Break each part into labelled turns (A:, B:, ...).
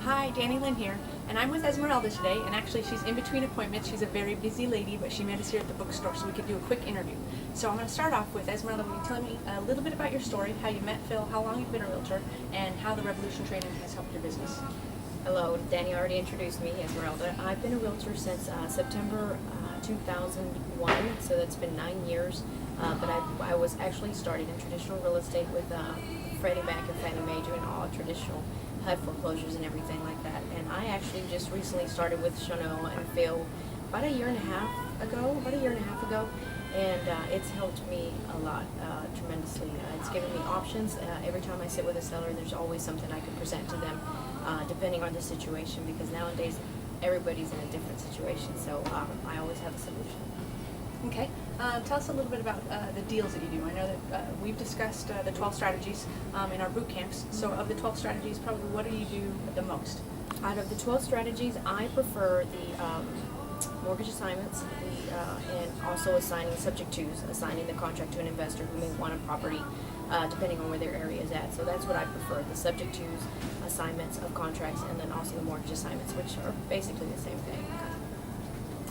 A: Hi, Danny Lynn here, and I'm with Esmeralda today, and actually she's in between appointments. She's a very busy lady, but she met us here at the bookstore so we could do a quick interview. So I'm going to start off with Esmeralda, will you tell me a little bit about your story, how you met Phill, how long you've been a realtor, and how the Revolution training has helped your business?
B: Hello, Danny already introduced me, Esmeralda. I've been a realtor since September 2001, so that's been 9 years. But I was actually started in traditional real estate with Freddie Mac and Fannie Mae doing all traditional HUD foreclosures and everything like that. And I actually just recently started with Shano and Phill about a year and a half ago, and it's helped me a lot, tremendously. It's given me options. Every time I sit with a seller, there's always something I can present to them, depending on the situation, because nowadays everybody's in a different situation, so I always have a solution.
A: Okay. Tell us a little bit about the deals that you do. I know that we've discussed the 12 strategies in our boot camps. So of the 12 strategies, probably what do you do the most?
B: Out of the 12 strategies, I prefer the mortgage assignments, and also assigning subject twos, assigning the contract to an investor who may want a property, depending on where their area is at. So that's what I prefer, the subject twos, assignments of contracts, and then also the mortgage assignments, which are basically the same thing.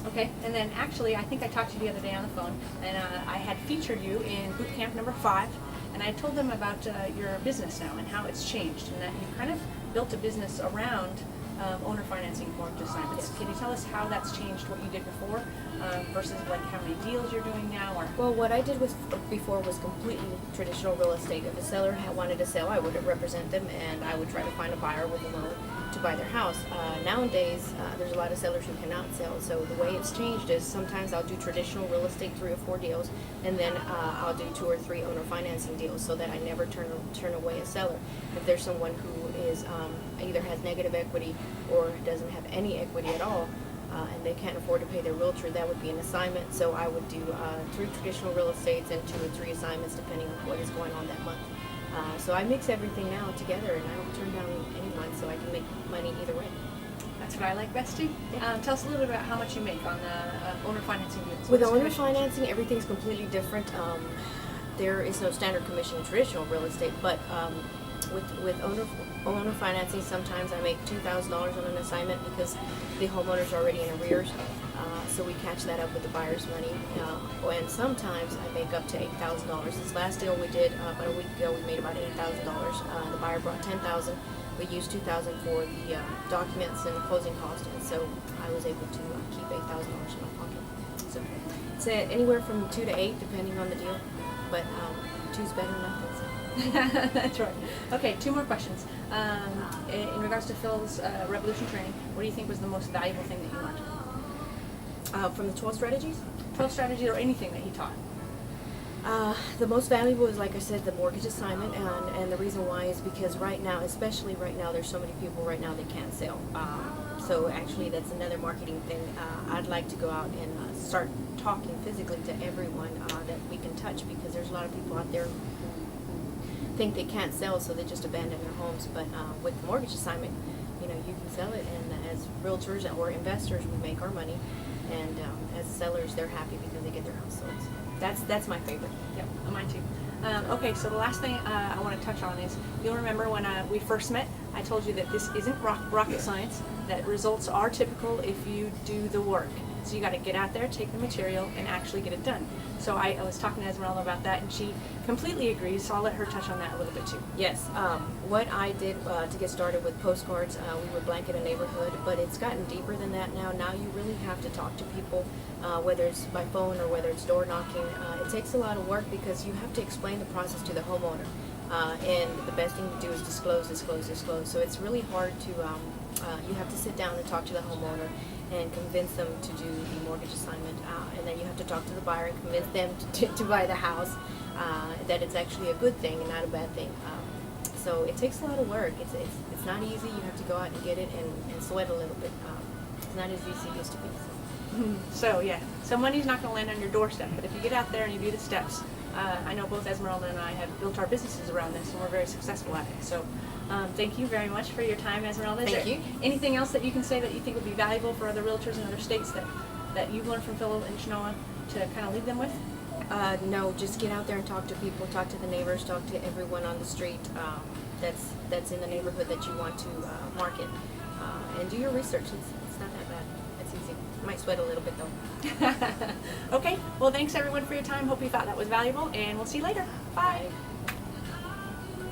A: Okay, and then actually, I think I talked to you the other day on the phone, and I had featured you in boot camp number 5, and I told them about your business now and how it's changed, and that you kind of built a business around owner financing mortgage assignments.
B: Yes.
A: Can you tell us how that's changed what you did before versus like how many deals you're doing now? Or
B: Well, what I did before was completely traditional real estate. If a seller wanted to sell, I would represent them, and I would try to find a buyer with a loan to buy their house. Nowadays, there's a lot of sellers who cannot sell, so the way it's changed is sometimes I'll do traditional real estate 3 or 4 deals, and then I'll do 2 or 3 owner financing deals, so that I never turn away a seller. If there's someone who is either has negative equity or doesn't have any equity at all, and they can't afford to pay their realtor, that would be an assignment. So I would do 3 traditional real estates and 2 or 3 assignments depending on what is going on that month. So I mix everything now together, and I don't turn down anyone, so I can make money either way.
A: that's what I like best too.
B: Yeah.
A: Tell us a little bit about how much you make on the owner financing deals.
B: With
A: What's
B: owner
A: commission?
B: financing, everything's completely different. There is no standard commission in traditional real estate, but with owner financing, sometimes I make $2,000 on an assignment because the homeowner's already in arrears. So we catch that up with the buyer's money, and sometimes I make up to $8,000. This last deal we did about a week ago, we made about $8,000. The buyer brought $10,000. We used $2,000 for the documents and the closing costs, and so I was able to keep $8,000 in my pocket. So it's anywhere from 2 to 8, depending on the deal, but 2's better than nothing. So.
A: That's right. Okay, 2 more questions. In regards to Phil's Revolution training, what do you think was the most valuable thing that you learned?
B: From the 12 strategies?
A: 12 strategies or anything that he taught?
B: The most valuable is, like I said, the mortgage assignment, and the reason why is because right now, especially right now, there's so many people right now that can't sell. So actually, that's another marketing thing. I'd like to go out and start talking physically to everyone that we can touch, because there's a lot of people out there who think they can't sell, so they just abandon their homes. But with the mortgage assignment, you can sell it, and as realtors or investors, we make our money, and as sellers, they're happy because they get their house sold. So that's my favorite.
A: Yep, mine too. Okay, so the last thing I want to touch on is, you'll remember when we first met, I told you that this isn't rocket science, that results are typical if you do the work. So you got to get out there, take the material, and actually get it done. So I was talking to Esmeralda about that, and she completely agrees, so I'll let her touch on that a little bit too.
B: Yes, what I did to get started with postcards, we would blanket a neighborhood, but it's gotten deeper than that now. Now you really have to talk to people, whether it's by phone or whether it's door knocking. It takes a lot of work because you have to explain the process to the homeowner, and the best thing to do is disclose. So it's really hard to, you have to sit down and talk to the homeowner and convince them to do the mortgage assignment, and then you have to talk to the buyer and convince them to buy the house, that it's actually a good thing and not a bad thing. So it takes a lot of work. It's not easy. You have to go out and get it and sweat a little bit. It's not as easy as it used to be.
A: So yeah, so money's not going to land on your doorstep, but if you get out there and you do the steps, I know both Esmeralda and I have built our businesses around this, and we're very successful at it. So thank you very much for your time, Esmeralda.
B: Thank you.
A: Anything else that you can say that you think would be valuable for other realtors in other states that you've learned from Phill and Shanoa to kind of leave them with?
B: No, just get out there and talk to people, talk to the neighbors, talk to everyone on the street. that's in the neighborhood that you want to market. And do your research. It's not that bad. It's easy. You might sweat a little bit though.
A: Okay, well thanks everyone for your time. Hope you thought that was valuable, and we'll see you later. Bye.
B: Bye.